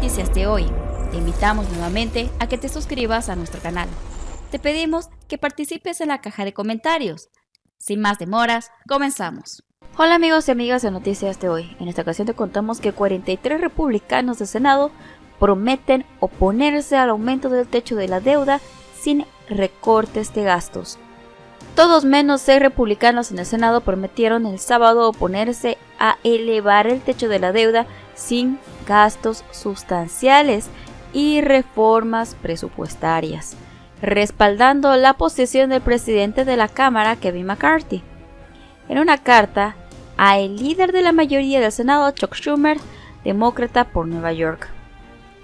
noticias de hoy. Te invitamos nuevamente a que te suscribas a nuestro canal. Te pedimos que participes en la caja de comentarios. Sin más demoras, comenzamos. Hola amigos y amigas de Noticias de hoy. En esta ocasión te contamos que 43 republicanos del Senado prometen oponerse al aumento del techo de la deuda sin recortes de gastos. Todos menos 6 republicanos en el Senado prometieron el sábado oponerse a elevar el techo de la deuda sin gastos sustanciales y reformas presupuestarias, respaldando la posición del presidente de la Cámara, Kevin McCarthy. En una carta al líder de la mayoría del Senado, Chuck Schumer, demócrata por Nueva York.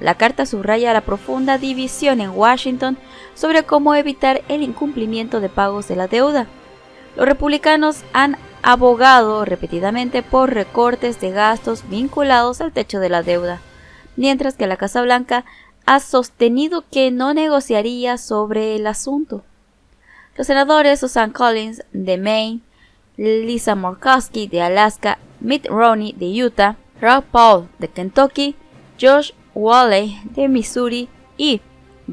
La carta subraya la profunda división en Washington sobre cómo evitar el incumplimiento de pagos de la deuda. Los republicanos han abogado repetidamente por recortes de gastos vinculados al techo de la deuda, mientras que la Casa Blanca ha sostenido que no negociaría sobre el asunto. Los senadores Susan Collins de Maine, Lisa Murkowski de Alaska, Mitt Romney de Utah, Rand Paul de Kentucky, Josh Hawley de Missouri y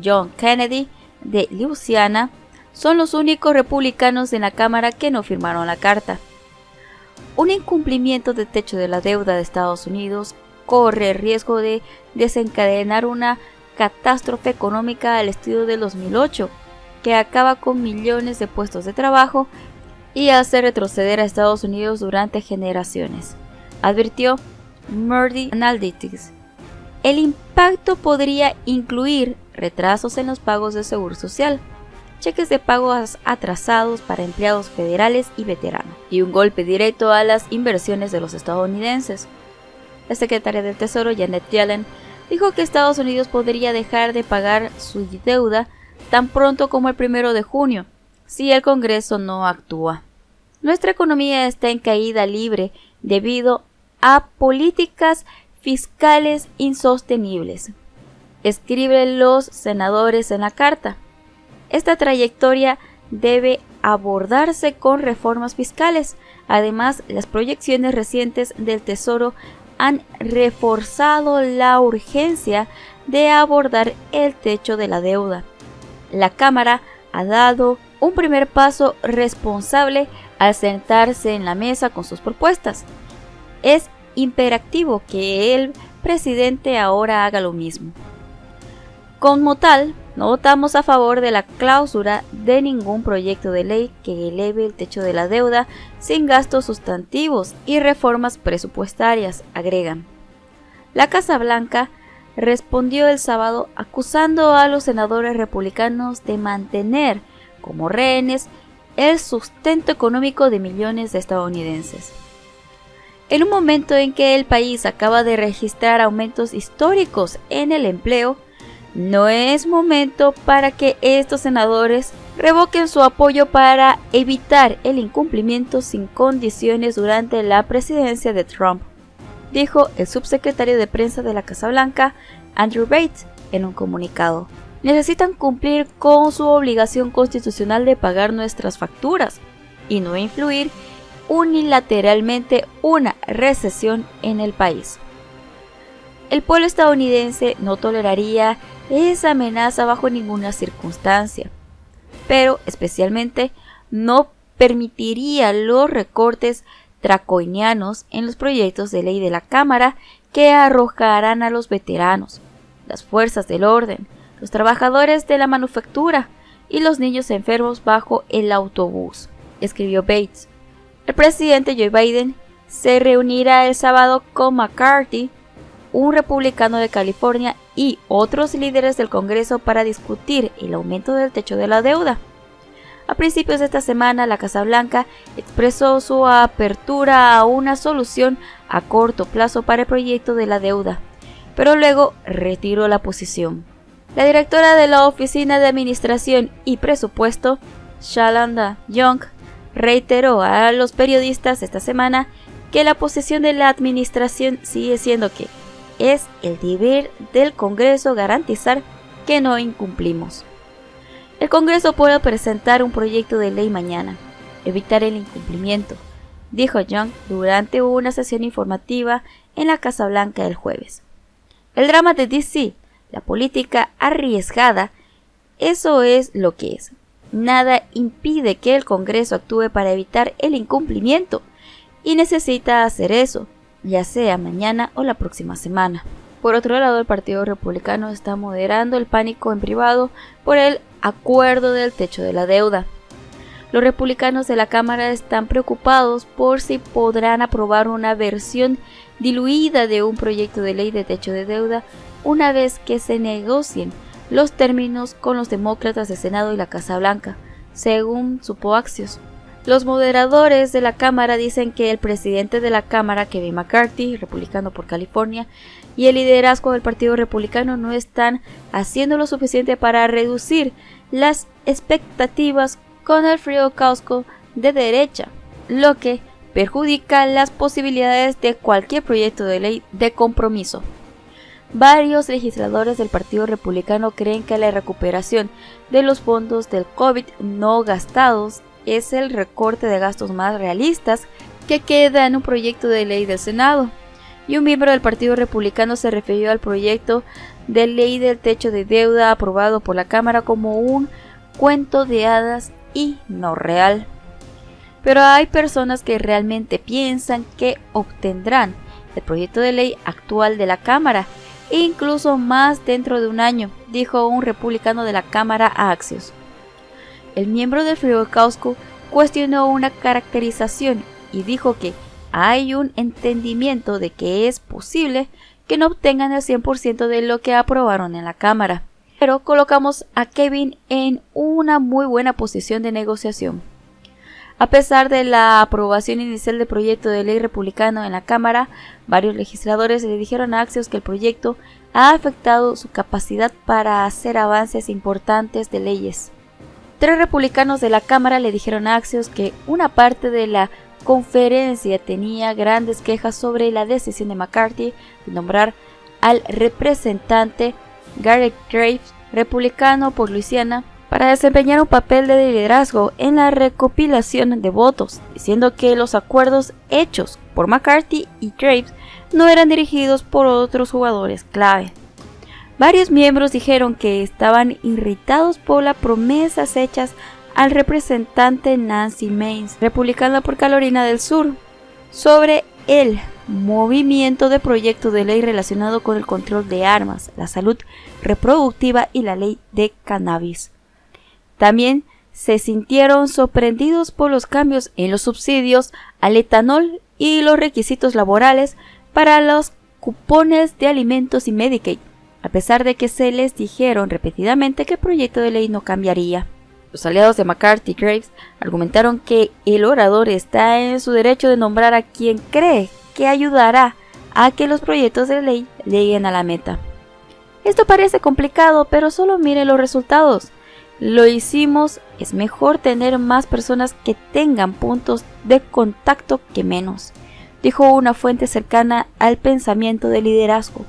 John Kennedy de Luisiana son los únicos republicanos en la Cámara que no firmaron la carta. Un incumplimiento del techo de la deuda de Estados Unidos corre el riesgo de desencadenar una catástrofe económica al estilo del 2008, que acaba con millones de puestos de trabajo y hace retroceder a Estados Unidos durante generaciones, advirtió Moody Analytics. El impacto podría incluir retrasos en los pagos de seguro social, cheques de pagos atrasados para empleados federales y veteranos, y un golpe directo a las inversiones de los estadounidenses. La secretaria del Tesoro, Janet Yellen, dijo que Estados Unidos podría dejar de pagar su deuda tan pronto como el 1 de junio, si el Congreso no actúa. Nuestra economía está en caída libre debido a políticas fiscales insostenibles, escriben los senadores en la carta. Esta trayectoria debe abordarse con reformas fiscales. Además, las proyecciones recientes del Tesoro han reforzado la urgencia de abordar el techo de la deuda. La Cámara ha dado un primer paso responsable al sentarse en la mesa con sus propuestas. Es imperativo que el presidente ahora haga lo mismo. Como tal, no votamos a favor de la cláusula de ningún proyecto de ley que eleve el techo de la deuda sin gastos sustantivos y reformas presupuestarias, agregan. La Casa Blanca respondió el sábado acusando a los senadores republicanos de mantener como rehenes el sustento económico de millones de estadounidenses. En un momento en que el país acaba de registrar aumentos históricos en el empleo, no es momento para que estos senadores revoquen su apoyo para evitar el incumplimiento sin condiciones durante la presidencia de Trump, dijo el subsecretario de prensa de la Casa Blanca, Andrew Bates, en un comunicado. Necesitan cumplir con su obligación constitucional de pagar nuestras facturas y no influir unilateralmente una recesión en el país. El pueblo estadounidense no toleraría esa amenaza bajo ninguna circunstancia, pero especialmente no permitiría los recortes draconianos en los proyectos de ley de la Cámara que arrojarán a los veteranos, las fuerzas del orden, los trabajadores de la manufactura y los niños enfermos bajo el autobús, escribió Bates. El presidente Joe Biden se reunirá el sábado con McCarthy, un republicano de California y otros líderes del Congreso para discutir el aumento del techo de la deuda. A principios de esta semana, la Casa Blanca expresó su apertura a una solución a corto plazo para el proyecto de la deuda, pero luego retiró la posición. La directora de la Oficina de Administración y Presupuesto, Shalanda Young, reiteró a los periodistas esta semana que la posición de la administración sigue siendo que es el deber del Congreso garantizar que no incumplimos. El Congreso puede presentar un proyecto de ley mañana, evitar el incumplimiento, dijo Young durante una sesión informativa en la Casa Blanca el jueves. El drama de DC, la política arriesgada, eso es lo que es. Nada impide que el Congreso actúe para evitar el incumplimiento, y necesita hacer eso, ya sea mañana o la próxima semana. Por otro lado, el Partido Republicano está moderando el pánico en privado por el acuerdo del techo de la deuda. Los republicanos de la Cámara están preocupados por si podrán aprobar una versión diluida de un proyecto de ley de techo de deuda una vez que se negocien los términos con los demócratas del Senado y la Casa Blanca, según supo Axios. Los moderadores de la Cámara dicen que el presidente de la Cámara, Kevin McCarthy, republicano por California, y el liderazgo del Partido Republicano no están haciendo lo suficiente para reducir las expectativas con el frío causco de derecha, lo que perjudica las posibilidades de cualquier proyecto de ley de compromiso. Varios legisladores del Partido Republicano creen que la recuperación de los fondos del COVID no gastados es el recorte de gastos más realistas que queda en un proyecto de ley del Senado. Y un miembro del Partido Republicano se refirió al proyecto de ley del techo de deuda aprobado por la Cámara como un cuento de hadas y no real. Pero hay personas que realmente piensan que obtendrán el proyecto de ley actual de la Cámara, e incluso más dentro de un año, dijo un republicano de la Cámara a Axios. El miembro del Frío Causco cuestionó una caracterización y dijo que hay un entendimiento de que es posible que no obtengan el 100% de lo que aprobaron en la Cámara, pero colocamos a Kevin en una muy buena posición de negociación. A pesar de la aprobación inicial del proyecto de ley republicano en la Cámara, varios legisladores le dijeron a Axios que el proyecto ha afectado su capacidad para hacer avances importantes de leyes. 3 republicanos de la Cámara le dijeron a Axios que una parte de la conferencia tenía grandes quejas sobre la decisión de McCarthy de nombrar al representante Garrett Graves, republicano por Luisiana, para desempeñar un papel de liderazgo en la recopilación de votos, diciendo que los acuerdos hechos por McCarthy y Graves no eran dirigidos por otros jugadores clave. Varios miembros dijeron que estaban irritados por las promesas hechas al representante Nancy Mace, republicana por Carolina del Sur, sobre el movimiento de proyecto de ley relacionado con el control de armas, la salud reproductiva y la ley de cannabis. También se sintieron sorprendidos por los cambios en los subsidios al etanol y los requisitos laborales para los cupones de alimentos y Medicaid, a pesar de que se les dijeron repetidamente que el proyecto de ley no cambiaría. Los aliados de McCarthy y Graves argumentaron que el orador está en su derecho de nombrar a quien cree que ayudará a que los proyectos de ley lleguen a la meta. Esto parece complicado, pero solo mire los resultados. Lo hicimos, es mejor tener más personas que tengan puntos de contacto que menos, dijo una fuente cercana al pensamiento de liderazgo.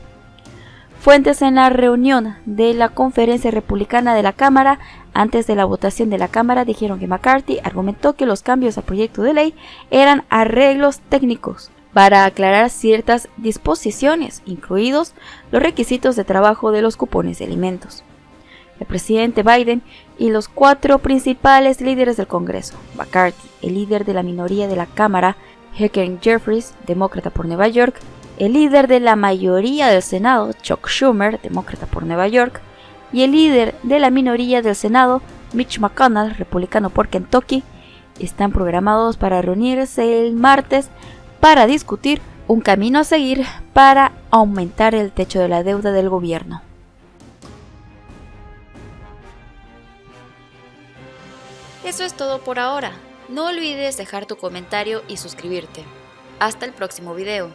Fuentes en la reunión de la conferencia republicana de la Cámara antes de la votación de la Cámara dijeron que McCarthy argumentó que los cambios al proyecto de ley eran arreglos técnicos para aclarar ciertas disposiciones, incluidos los requisitos de trabajo de los cupones de alimentos. El presidente Biden y los 4 principales líderes del Congreso, McCarthy, el líder de la minoría de la Cámara, Hakeem Jeffries, demócrata por Nueva York, el líder de la mayoría del Senado, Chuck Schumer, demócrata por Nueva York, y el líder de la minoría del Senado, Mitch McConnell, republicano por Kentucky, están programados para reunirse el martes para discutir un camino a seguir para aumentar el techo de la deuda del gobierno. Eso es todo por ahora. No olvides dejar tu comentario y suscribirte. Hasta el próximo video.